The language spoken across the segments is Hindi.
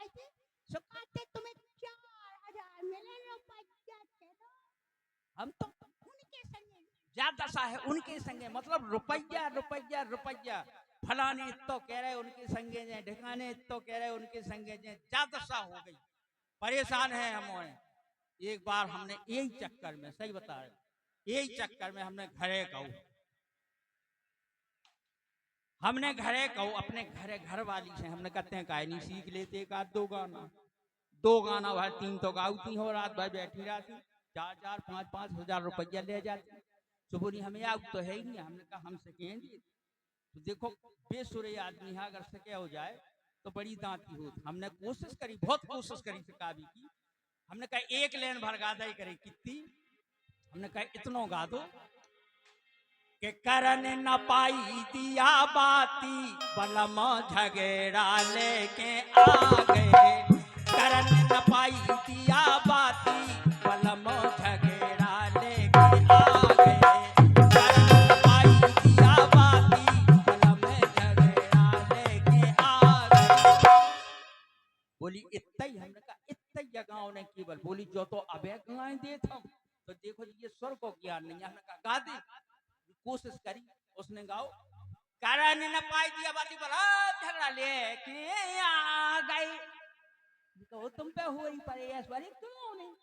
आई थी सुखाते तुम्हें 4000 मिले रुपया चलो हम तो उनके संगे ज्यादा सा है उनके संगे मतलब रुपया रुपया रुपया फलाने तो कह रहे उनके संगे जे ढिकाने तो कह रहे उनके संगे जे ज्यादा सा हो गई परेशान है हम। एक बार हमने यही चक्कर में सही बता रहे यही चक्कर में हमने घरे कहू अपने घरे घर वाली से हमने कहते हैं कहानी सीख लेते एक आध दो गाना भाई 3 तो गाती हो रात भर बैठी रहती 4-4 5-5 हजार रुपया ले जाती तो बोली हमें आग तो है ही नहीं हमने कहा हम सकेंगे तो देखो बेसुरे आदमी है अगर सके हो जाए तो बड़ी दांती हो हमने कोशिश करी बहुत कोशिश करी सिखा भी की हमने कहा एक लेन भर गादा ही करे कितनी हमने कहा इतनो गा दो के करन न पाई दिया बाती बलम झगड़ा लेके आ गए करन न पाई दिया बाती बलम झगड़ा लेके आ गए करन न पाई दिया बाती बलम झगड़ा लेके आ गए बोली इतना ही हमने कहा इतना ही गाँव ने केवल बोली जो तो अबे गाय देता हूँ तो देखो जी ये स्वर को ज्ञान नहीं हमने कहा गा दे कोशिश करी उसने गाओ कारण न पाई दिया बाती बोला झगड़ा लेके आ गई तो तुम पे हो ही पड़े ऐश्वर्य क्यों नहीं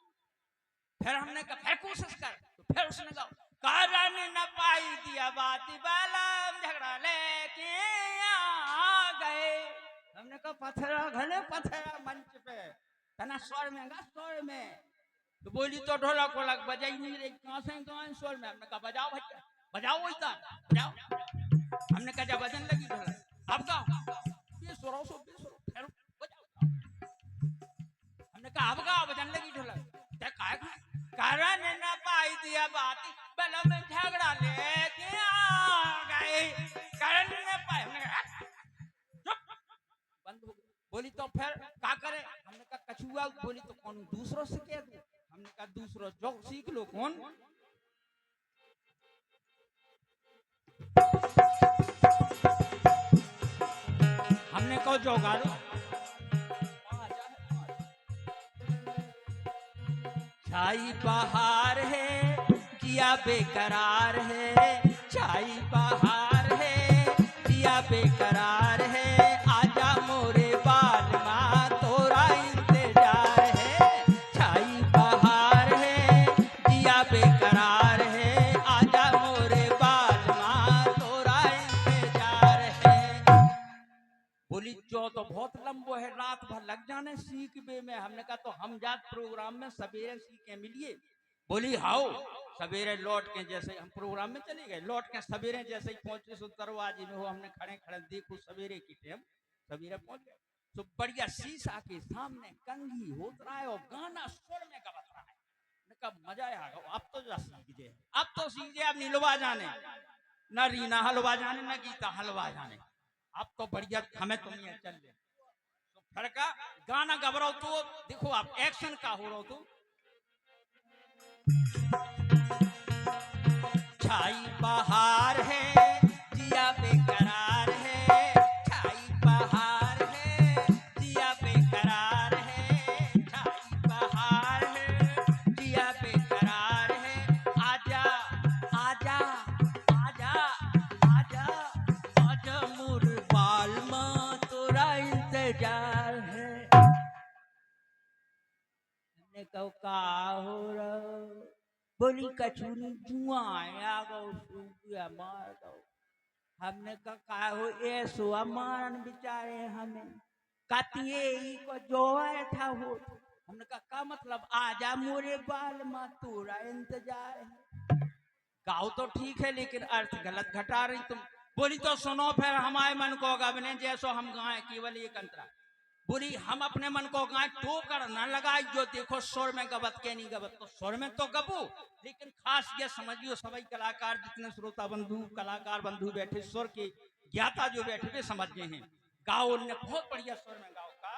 फिर हमने कहा फिर कोशिश कर तो फिर उसने गाओ कारण न पाई दिया बाती बोला झगड़ा लेके आ गए हमने कहा पत्थरा घने पत्थरा मंच पे तना स्वर में गा स्वर में तो बोली तो ढोलक वोलक बजाई नहीं रही कहां से कहां स्वर में हमने कहा बजाओ भैया बजाओ वही बजाओ हमने कहा जब बजन लगी ढोलक अब गाओ बेसुरो सो बेसुरो फिर बजाओ हमने कहा अब गाओ बजन लगी ढोलक क्या कहा कारण न पाई दिया बात बल में झगड़ा लेके आ गए कारण न पाई हमने कहा चुप बंद हो गई बोली तो फिर क्या करे हमने कहा कछुआ बोली तो कौन दूसरों से कह दो हमने कहा दूसरों जो सीख लो कौन हमने कहो जो गा लो छाई बहार है जिया बेकरार है छाई बहार है जिया बेकरार है आजा मोरे बाल माँ तोरा इंतजार है छाई बहार है जिया बेकरार है आजा मोरे बाल माँ तोरा इंतजार है बोली जो तो बहुत लंबो है रात भर लग जाने सीख बे में हमने कहा तो हम जात प्रोग्राम में सवेरे सीखे मिलिए बोली हाओ सवेरे लौट के जैसे हम प्रोग्राम में चले गए लौट के सवेरे जैसे ही पहुंचे सो दरवाजे में हो हमने खड़े खड़े देखो सवेरे की टाइम सवेरे पहुंच गए तो बढ़िया शीशा के सामने कंघी होत रहा है और गाना स्वर में गवत रहा है कब मजा आएगा अब तो सीख गए अब नीलवा जाने न रीना हलवा जाने न गीता हलवा जाने अब तो बढ़िया हमें तो नहीं चल रहे तो फड़का गाना घबराओ तो देखो आप एक्शन का हो रहा तो छाई बहार है जिया बेकरार है छाई बहार है जिया बेकरार है छाई बहार है जिया बेकरार है आजा आजा आजा आजा आजा मोर बाल माँ तोरा इंतजार है हमने कहो का हो रहा बोली कछुनी जुआ आ गो मार दो हमने कहा हो ऐसो मारन बेचारे हमें कतिये को जो था हो हमने कहा का मतलब आजा मोरे बाल माँ तोरा इंतजार है गाओ तो ठीक है लेकिन अर्थ गलत घटा रही तुम बोली तो सुनो फिर हमारे मन को गबने जैसो हम गाए केवल एक अंतरा बोली हम अपने मन को गाय ठोकर न लगाई जो देखो स्वर में गबत के नहीं गबत तो स्वर में तो गबू लेकिन खास ये समझियो सभी कलाकार जितने श्रोता बंधु कलाकार बंधु बैठे स्वर के ज्ञाता जो बैठे वे समझ गए हैं गाओ ने बहुत बढ़िया स्वर में गाओ का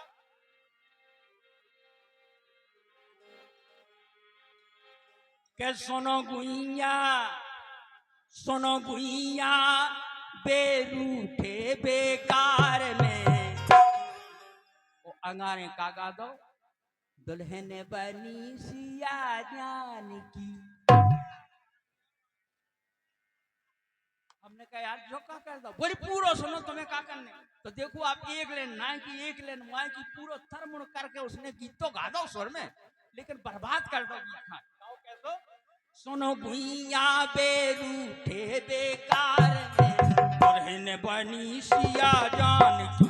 के सुनो गुइया बेरूठे बेकार में अंगारे का गा दो, दुल्हन बनी सिया जान की। हमने कहा यार जो का कर दो, बोली पूरा सुनो तुम्हें का करने। तो देखो आप एक लेन ना की एक लेन वाई की पूरा थरमुड़ करके उसने गीत तो गा दो स्वर में, लेकिन बर्बाद कर दो गीत का। गाओ कैसो, सुनो भुइया बेरूठे बेकार दुल्हन बनी सिया जान की।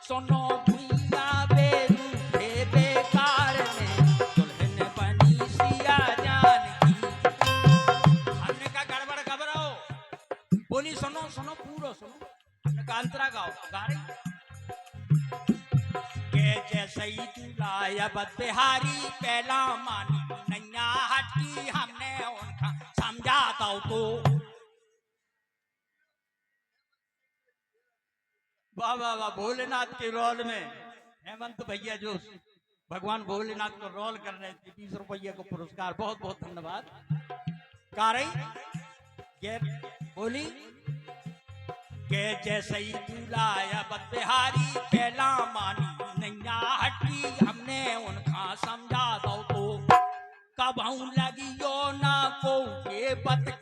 सुनो भुइया बेरूठे बेकार दुल्हन बनी सिया जान की। हमने कहा गड़बड़ घबराओ, बोली सुनो सुनो पूरा सुनो। हमने कहा अंतरा गाओ, गा रही के जैसे ही दुलाया बदबिहारी पहला मानी नैया हटकी हमने उनका समझा दो तो। वाह वाह वाह, भोलेनाथ के रोल में हेमंत भैया जो भगवान भोलेनाथ को रोल कर रहे थे, 20 रुपये को पुरस्कार, बहुत बहुत धन्यवाद। गा रही ये बोली के जैसे ही दुलाया बदबिहारी पहला मानी नैया हटकी हमने उनका समझा दो तो। कब लगी यो ना को ये बत